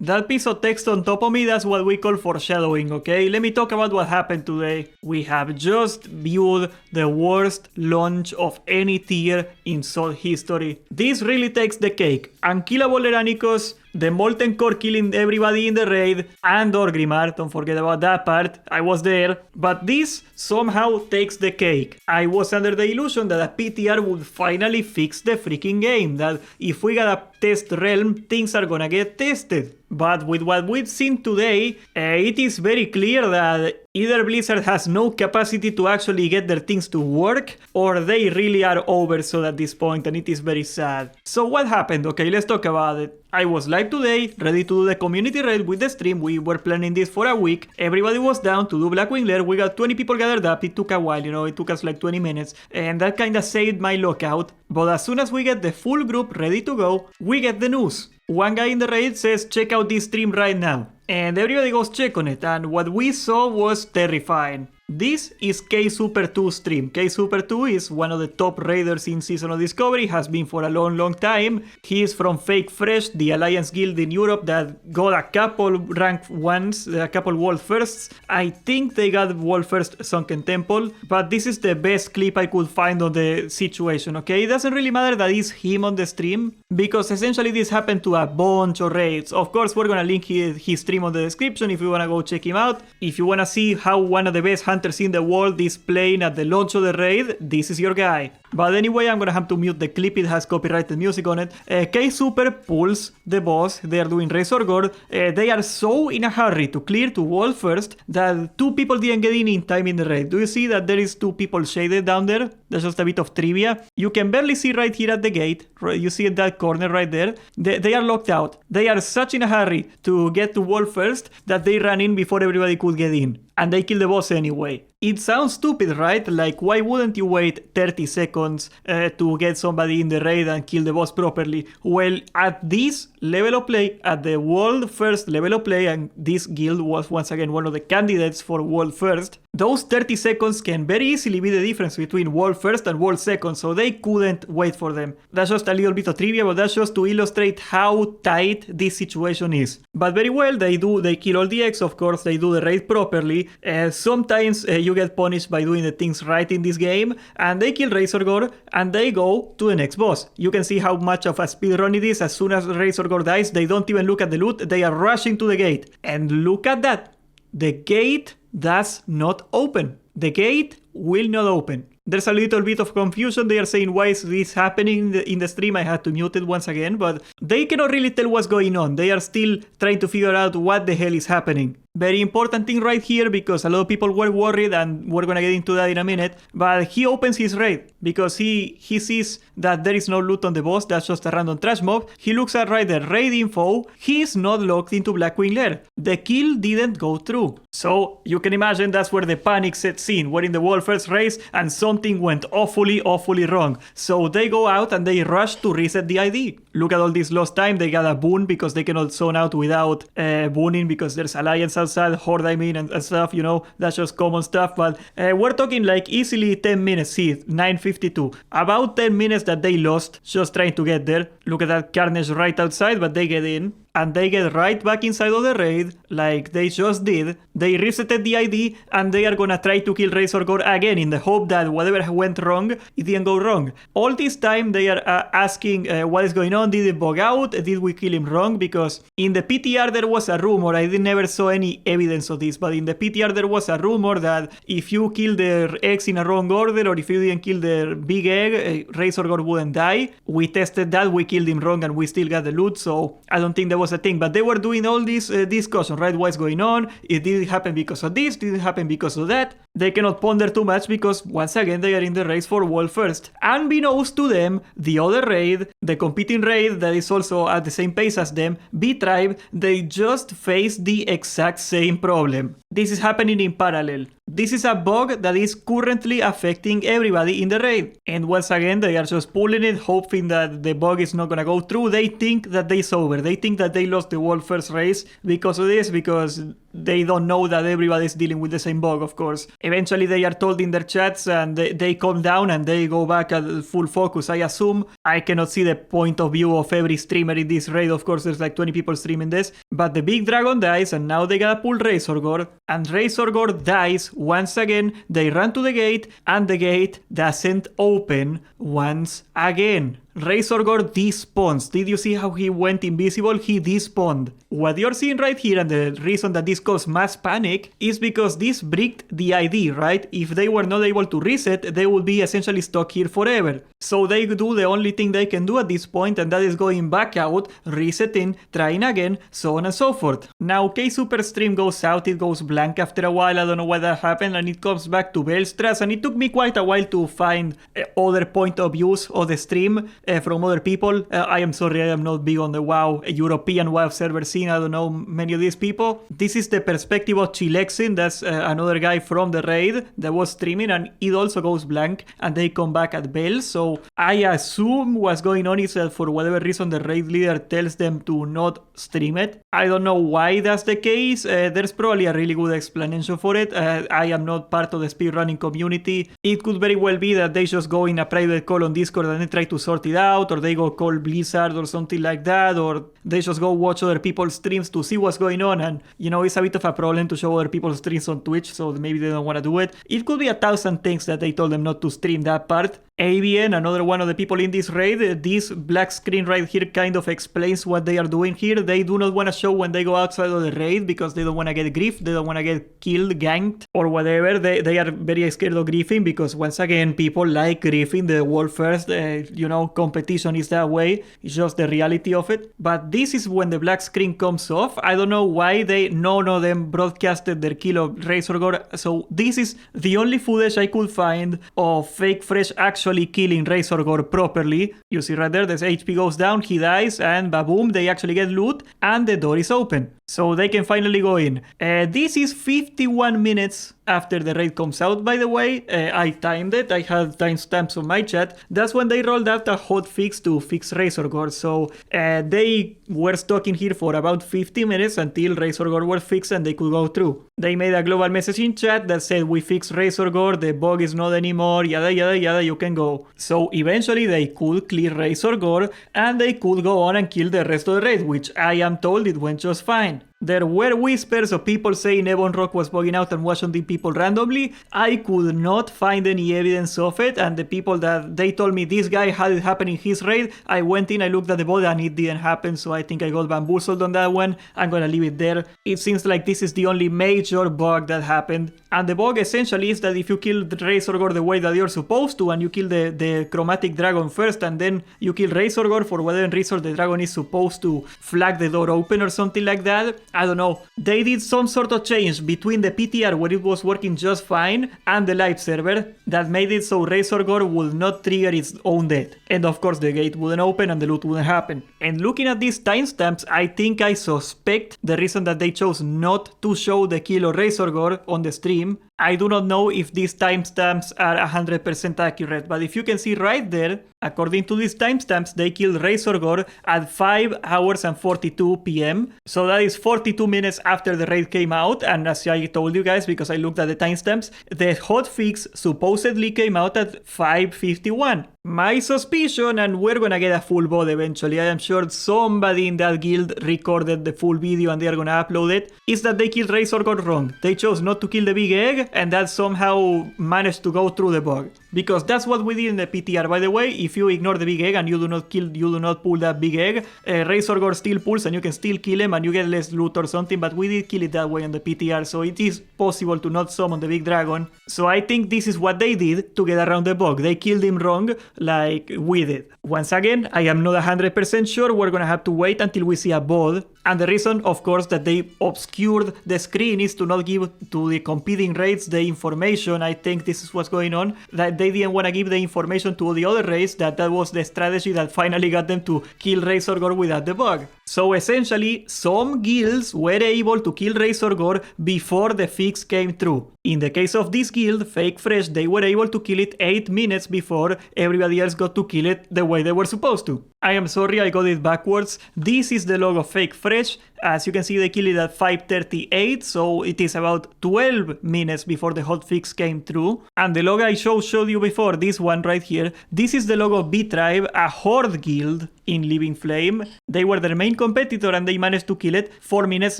That piece of text on top of me, that's what we call foreshadowing, okay? Let me talk about what happened today. We have just viewed the worst launch of any tier in SoD history. This really takes the cake. Unkillable Eranicus, the Molten Core killing everybody in the raid, and Orgrimmar, don't forget about that part, I was there. But this somehow takes the cake. I was under the illusion that a PTR would finally fix the freaking game, that if we gotta test Realm, things are gonna get tested. But with what we've seen today, it is very clear that either Blizzard has no capacity to actually get their things to work, or they really are oversold at this point, and it is very sad. So what happened? Okay, let's talk about it. I was live today, ready to do the community raid with the stream. We were planning this for a week. Everybody was down to do Blackwing Lair. We got 20 people gathered up. It took a while, you know, it took us like 20 minutes. And that kinda saved my lockout. But as soon as we get the full group ready to go, we get the news. One guy in the raid says, check out this stream right now. And everybody goes check on it, and what we saw was terrifying. This is K Super 2 stream. K Super 2 is one of the top raiders in Season of Discovery, has been for a long time. He is from Fake Fresh, the Alliance guild in Europe that got a couple rank 1s, a couple world firsts. I think they got world first Sunken Temple, but this is the best clip I could find on the situation, okay? It doesn't really matter that it's him on the stream, because essentially this happened to a bunch of raids. Of course, we're gonna link his stream on the description if you wanna go check him out. If you wanna see how one of the best hunters in the world is playing at the launch of the raid, this is your guy. But anyway, I'm gonna have to mute the clip, it has copyrighted music on it. K Super pulls the boss, they are doing Razor Gore. They are so in a hurry to clear to wall first that 2 people didn't get in time in the raid. Do you see that there is 2 people shaded down there? That's just a bit of trivia. You can barely see right here at the gate. You see in that corner right there. They are locked out. They are such in a hurry to get to wall first that they ran in before everybody could get in. And they kill the boss anyway. It sounds stupid, right? Like, why wouldn't you wait 30 seconds to get somebody in the raid and kill the boss properly? Well, at this level of play, at the world first level of play, and this guild was once again one of the candidates for world first, those 30 seconds can very easily be the difference between world first and world second, so they couldn't wait for them. That's just a little bit of trivia, but that's just to illustrate how tight this situation is. But very well, they kill all the X, of course, they do the raid properly. Sometimes you get punished by doing the things right in this game, and they kill Razor Gore, and they go to the next boss. You can see how much of a speedrun it is. As soon as Razor Gore dies, they don't even look at the loot, they are rushing to the gate. And look at that. The gate does not open. The gate will not open. There's a little bit of confusion. They are saying, why is this happening in the stream? I had to mute it once again, but they cannot really tell what's going on. They are still trying to figure out what the hell is happening. Very important thing right here, because a lot of people were worried, and we're gonna get into that in a minute, but he opens his raid because he sees that there is no loot on the boss. That's just a random trash mob. He looks at right there, raid info. He is not logged into Blackwing Lair. The kill didn't go through. So you can imagine that's where the panic sets in. We're in the world first race and something went awfully wrong. So they go out and they rush to reset the ID. Look at all this lost time. They got a boon because they cannot zone out without booning, because there's Alliance outside, Horde I mean, and stuff, you know, that's just common stuff. But we're talking like easily 10 minutes. See, 9:52. About 10 minutes that they lost just trying to get there. Look at that carnage right outside, but they get in. And they get right back inside of the raid, like they just did. They resetted the ID, and they are gonna try to kill Razor Gore again in the hope that whatever went wrong, it didn't go wrong. All this time they are asking what is going on, did it bug out, did we kill him wrong? Because in the PTR there was a rumor, I never saw any evidence of this, but in the PTR there was a rumor that if you kill their eggs in a wrong order, or if you didn't kill their big egg, Razor Gore wouldn't die. We tested that, we killed him wrong, and we still got the loot, so I don't think that was a thing. But they were doing all this discussion, right? What's going on? It didn't happen because of this, didn't happen because of that. They cannot ponder too much because once again they are in the race for world first. Unbeknownst to them, the other raid, the competing raid that is also at the same pace as them, B-Tribe, they just faced the exact same problem. This is happening in parallel. This is a bug that is currently affecting everybody in the raid. And once again, they are just pulling it, hoping that the bug is not gonna go through. They think that they're over. They think that they lost the world first race because of this, because they don't know that everybody's dealing with the same bug, of course. Eventually they are told in their chats and they calm down and they go back at full focus, I assume. I cannot see the point of view of every streamer in this raid. Of course, there's like 20 people streaming this. But the big dragon dies and now they gotta pull Razorgore. And Razorgore dies once again. They run to the gate and the gate doesn't open once again. Razorgore despawns. Did you see how he went invisible? He despawned. What you're seeing right here, and the reason that this caused mass panic, is because this bricked the ID, right? If they were not able to reset, they would be essentially stuck here forever. So they do the only thing they can do at this point, and that is going back out, resetting, trying again, so on and so forth. Now, K-Super stream goes out, it goes blank after a while, I don't know why that happened, and it comes back to Belstras, and it took me quite a while to find other point of views of the stream. From other people. I am sorry, I am not big on the WoW, European WoW server scene. I don't know many of these people. This is the perspective of Chilexin. That's another guy from the raid that was streaming, and it also goes blank and they come back at Bell. So I assume what's going on is that for whatever reason the raid leader tells them to not stream it. I don't know why that's the case. There's probably a really good explanation for it. I am not part of the speedrunning community. It could very well be that they just go in a private call on Discord and they try to sort it out, or they go call Blizzard or something like that, or they just go watch other people's streams to see what's going on. And you know, it's a bit of a problem to show other people's streams on Twitch, so maybe they don't want to do it. It could be 1,000 things that they told them not to stream that part. ABN, another one of the people in this raid, this black screen right here kind of explains what they are doing here. They do not want to show when they go outside of the raid because they don't want to get griefed, they don't want to get killed, ganked, or whatever. They are very scared of griefing because, once again, people like griefing. The world first, you know, competition is that way. It's just the reality of it. But this is when the black screen comes off. I don't know why none of them broadcasted their kill of Razorgore. So this is the only footage I could find of Fake Fresh actually killing Razorgore properly. You see right there, the HP goes down, he dies, and ba-boom, they actually get loot, and the door is open. So they can finally go in. This is 51 minutes after the raid comes out, by the way. I timed it, I had timestamps on my chat. That's when they rolled out a hotfix to fix Razorgore. So they were stuck in here for about 50 minutes until Razorgore was fixed and they could go through. They made a global message in chat that said, we fixed Razorgore, the bug is not anymore, yada yada yada, you can go. So eventually they could clear Razorgore and they could go on and kill the rest of the raid, which I am told it went just fine. There were whispers of people saying Ebon Rock was bugging out and was hunting people randomly. I could not find any evidence of it, and the people that they told me this guy had it happen in his raid, I went in, I looked at the bot and it didn't happen, so I think I got bamboozled on that one. I'm gonna leave it there. It seems like this is the only major bug that happened. And the bug essentially is that if you kill the Razorgore the way that you're supposed to, and you kill the chromatic dragon first, and then you kill Razorgore, for whatever reason the dragon is supposed to flag the door open or something like that. I don't know. They did some sort of change between the PTR where it was working just fine and the live server that made it so Razorgore would not trigger its own death. And of course the gate wouldn't open and the loot wouldn't happen. And looking at these timestamps, I think I suspect the reason that they chose not to show the kill of Razorgore on the stream. I do not know if these timestamps are 100% accurate, but if you can see right there, according to these timestamps, they killed Razorgore at 5 hours and 42 PM. So that is 42 minutes after the raid came out, and as I told you guys, because I looked at the timestamps, the hotfix supposedly came out at 5:51. My suspicion, and we're gonna get a full VOD eventually, I am sure somebody in that guild recorded the full video and they're gonna upload it, is that they killed Razorgore wrong. They chose not to kill the big egg, and that somehow managed to go through the bug. Because that's what we did in the PTR. By the way, if you ignore the big egg and you do not pull that big egg, Razorgore still pulls and you can still kill him and you get less loot or something, but we did kill it that way in the PTR, so it is possible to not summon the big dragon. So I think this is what they did to get around the bug. They killed him wrong, like we did. Once again, I am not 100% sure. We're gonna have to wait until we see a VOD. And the reason, of course, that they obscured the screen is to not give to the competing raids the information. I think this is what's going on. That they didn't want to give the information to the other raids. That was the strategy that finally got them to kill Razorgore without the bug. So essentially, some guilds were able to kill Razor Gore before the fix came through. In the case of this guild, Fake Fresh, they were able to kill it 8 minutes before everybody else got to kill it the way they were supposed to. I am sorry, I got it backwards. This is the log of Fake Fresh. As you can see, they killed it at 5:38, so it is about 12 minutes before the hotfix came through. And the log I showed you before, this one right here, this is the log of B-Tribe, a Horde guild in Living Flame. They were their main competitor and they managed to kill it 4 minutes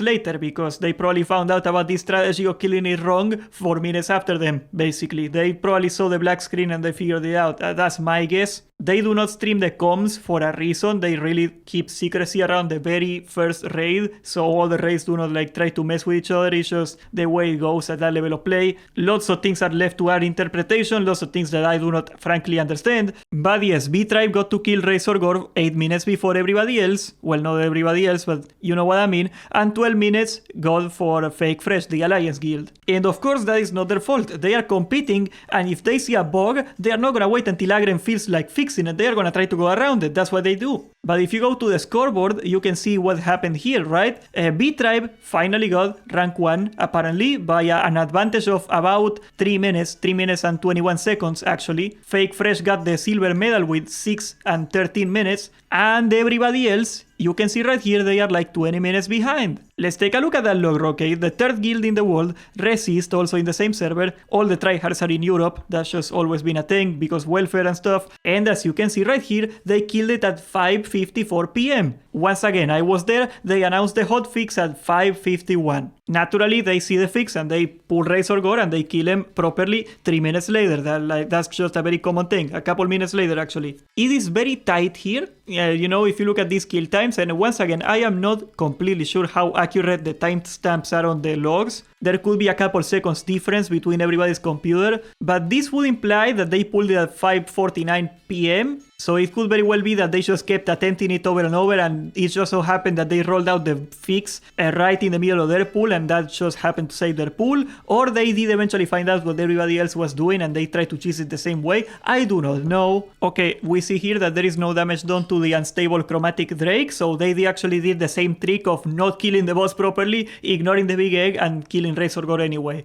later because they probably found out about this strategy of killing it wrong 4 minutes after them, basically. They probably saw the black screen and they figured it out. That's my guess. They do not stream the comms for a reason. They really keep secrecy around the very first raid, so all the raids do not like try to mess with each other. It's just the way it goes at that level of play. Lots of things are left to our interpretation, lots of things that I do not frankly understand. But yes, B-Tribe got to kill Razor Gore 8 minutes before everybody else. Well, not everybody else, but you know what I mean. And 12 minutes got for Fake Fresh, the Alliance Guild. And of course, that is not their fault. They are competing, and if they see a bug, they are not gonna wait until Agren feels like fixing it. They are gonna try to go around it. That's what they do. But if you go to the scoreboard, you can see what happened here, right? B-Tribe finally got rank 1, apparently, by an advantage of about 3 minutes and 21 seconds, actually. Fake Fresh got the silver medal with 6 and 13 minutes, and everybody else, you can see right here, they are like 20 minutes behind. Let's take a look at that log, okay? The third guild in the world, Resist, also in the same server. All the tryhards are in Europe. That's just always been a thing because welfare and stuff. And as you can see right here, they killed it at 5:54 p.m. Once again, I was there. They announced the hotfix at 5:51. Naturally, they see the fix and they pull Razor Gore and they kill him properly 3 minutes later. That's just a very common thing. A couple minutes later, actually. It is very tight here. You know, if you look at these kill times, and once again, I am not completely sure how accurate the timestamps are on the logs. There could be a couple seconds difference between everybody's computer, but this would imply that they pulled it at 5:49 p.m. So it could very well be that they just kept attempting it over and over, and it just so happened that they rolled out the fix right in the middle of their pool, and that just happened to save their pool, or they did eventually find out what everybody else was doing and they tried to cheese it the same way. I do not know. Okay, we see here that there is no damage done to the unstable chromatic Drake, so they actually did the same trick of not killing the boss properly, ignoring the big egg, and killing Razor Gore anyway.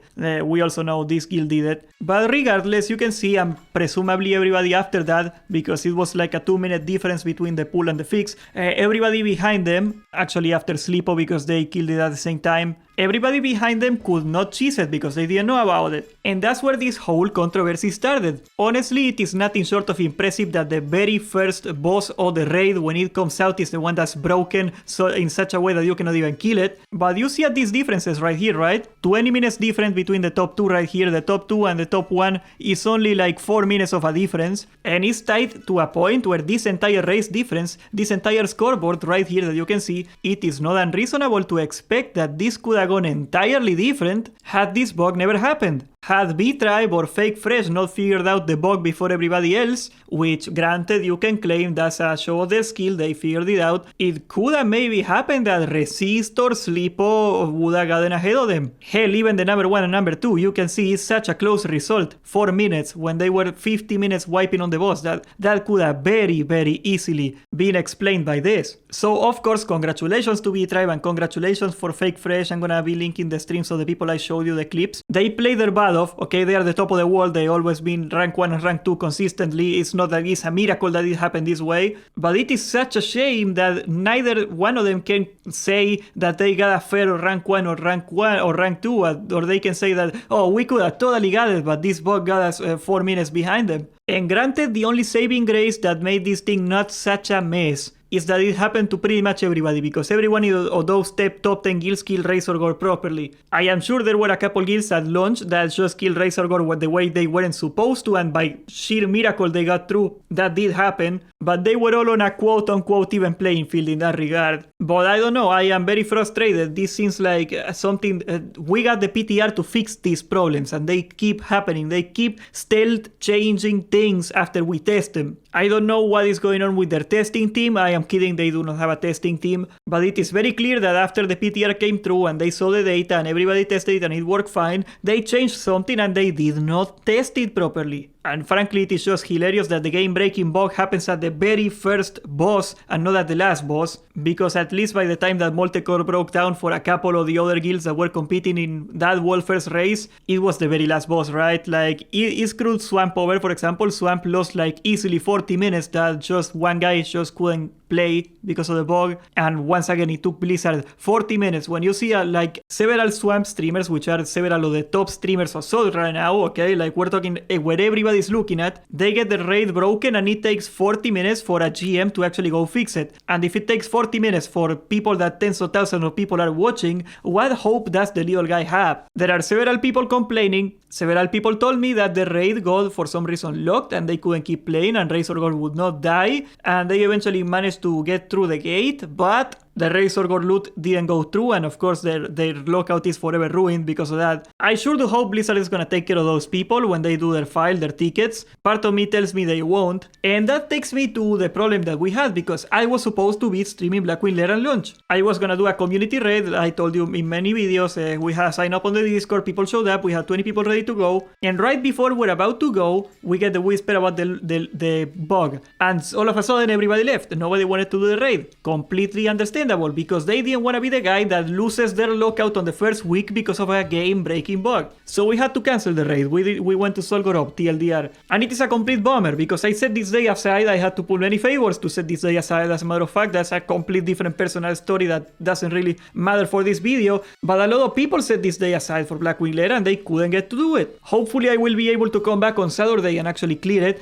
We also know this guild did it. But regardless, you can see, and presumably everybody after that, because it was like a 2-minute difference between the pull and the fix, everybody behind them, actually after Sleepo because they killed it at the same time, everybody behind them could not cheese it because they didn't know about it. And that's where this whole controversy started. Honestly, it is nothing short of impressive that the very first boss of the raid, when it comes out, is the one that's broken so in such a way that you cannot even kill it. But you see at these differences right here, right? 20 minutes difference between the top two right here. The top two and the top one is only like 4 minutes of a difference. And it's tied to a point where this entire race difference, this entire scoreboard right here that you can see, it is not unreasonable to expect that this could have gone entirely different had this bug never happened. Had B-Tribe or Fake Fresh not figured out the bug before everybody else, which granted you can claim that's a show of their skill, they figured it out, it could have maybe happened that Resist or Sleepo would have gotten ahead of them. Hell, even the number 1 and number 2, you can see it's such a close result. 4 minutes when they were 50 minutes wiping on the boss. That could have very, very easily been explained by this. So of course, congratulations to B-Tribe and congratulations for Fake Fresh. I'm gonna be linking the streams of the people I showed you the clips. They played their butt off. Okay, they are the top of the world. They always been rank 1 and rank 2 consistently. It's not that it's a miracle that it happened this way, but it is such a shame that neither one of them can say that they got a fair rank 1 or rank 2, or they can say that, oh, we could have totally got it, but this bug got us 4 minutes behind them. And granted, the only saving grace that made this thing not such a mess is that it happened to pretty much everybody, because every one of those top 10 guilds killed Razor Gore properly. I am sure there were a couple guilds at launch that just killed Razor Gore the way they weren't supposed to, and by sheer miracle they got through. That did happen, but they were all on a quote-unquote even playing field in that regard. But I don't know, I am very frustrated. This seems like something... we got the PTR to fix these problems, and they keep happening. They keep stealth changing things after we test them. I don't know what is going on with their testing team. I am kidding, they do not have a testing team. But it is very clear that after the PTR came through and they saw the data and everybody tested it and it worked fine, they changed something and they did not test it properly. And frankly, it is just hilarious that the game-breaking bug happens at the very first boss and not at the last boss, because at least by the time that Multicore broke down for a couple of the other guilds that were competing in that world first race, it was the very last boss, right? Like, it screwed Swamp over, for example. Swamp lost like easily 40 minutes that just one guy just couldn't play because of the bug, and once again it took Blizzard 40 minutes. When you see like several Swamp streamers, which are several of the top streamers of SoD right now, okay, like we're talking where everybody's looking at, they get the raid broken and it takes 40 minutes for a GM to actually go fix it. And if it takes 40 minutes for people that tens of thousands of people are watching, what hope does the little guy have? There are several people complaining. Several people told me that the raid got for some reason locked and they couldn't keep playing and Razor God would not die, and they eventually managed to get through the gate, but the Razor God loot didn't go through, and of course their lockout is forever ruined because of that. I sure do hope Blizzard is gonna take care of those people when they do their file, their tickets. Part of me tells me they won't, and that takes me to the problem that we had, because I was supposed to be streaming Blackwing Lair and launch. I was gonna do a community raid. I told you in many videos, we had signed up on the Discord, people showed up, we had 20 people ready to go, and right before we're about to go, we get the whisper about the bug, and all of a sudden everybody left. Nobody wanted to do the raid. Completely understandable, because they didn't want to be the guy that loses their lockout on the first week because of a game-breaking bug. So we had to cancel the raid. We went to Solgorov, TLDR. And it is a complete bummer, because I set this day aside. I had to pull many favors to set this day aside. As a matter of fact, that's a complete different personal story that doesn't really matter for this video. But a lot of people set this day aside for Blackwing Lair and they couldn't get to do it. Hopefully I will be able to come back on Saturday and actually clear it.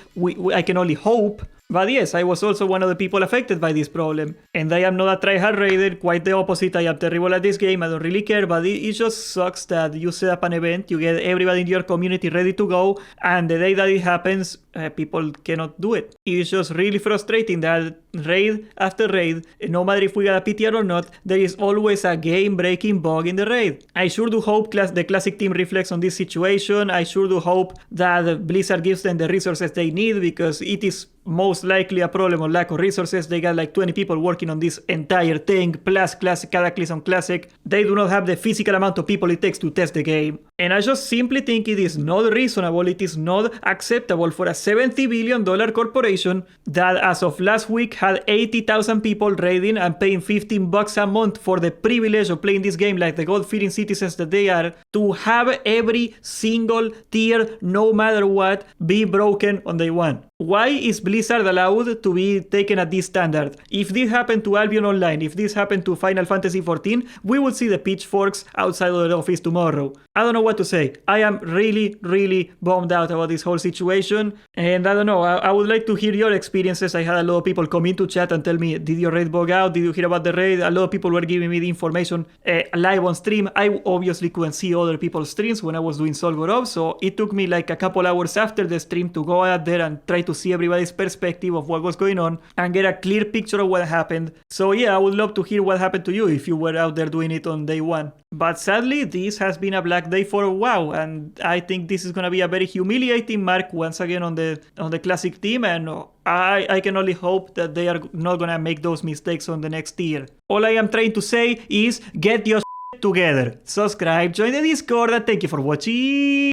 I can only hope. But yes, I was also one of the people affected by this problem. And I am not a tryhard raider, quite the opposite. I am terrible at this game, I don't really care, but it just sucks that you set up an event, you get everybody in your community ready to go, and the day that it happens, people cannot do it. It is just really frustrating that raid after raid, no matter if we got a PTR or not, there is always a game-breaking bug in the raid. I sure do hope the Classic team reflects on this situation. I sure do hope that Blizzard gives them the resources they need, because it is most likely a problem of lack of resources. They got like 20 people working on this entire thing, plus Classic, Cataclysm Classic. They do not have the physical amount of people it takes to test the game. And I just simply think it is not reasonable, it is not acceptable for a $70 billion corporation that as of last week had 80,000 people raiding and paying $15 a month for the privilege of playing this game like the God-fearing citizens that they are, to have every single tier, no matter what, be broken on day one. Why is Blizzard allowed to be taken at this standard? If this happened to Albion Online, if this happened to Final Fantasy XIV, we would see the pitchforks outside of the office tomorrow. I don't know what to say. I am really, really bummed out about this whole situation. And I don't know, I would like to hear your experiences. I had a lot of people come into chat and tell me, did your raid bug out? Did you hear about the raid? A lot of people were giving me the information live on stream. I obviously couldn't see other people's streams when I was doing Solgorov, so it took me like a couple hours after the stream to go out there and try to see everybody's perspective of what was going on and get a clear picture of what happened. So yeah, I would love to hear what happened to you if you were out there doing it on day one. But sadly, this has been a black day for WoW, and I think this is gonna be a very humiliating mark once again on the Classic team, and I can only hope that they are not gonna make those mistakes on the next tier. All I am trying to say is get your shit together. Subscribe, join the Discord, and thank you for watching.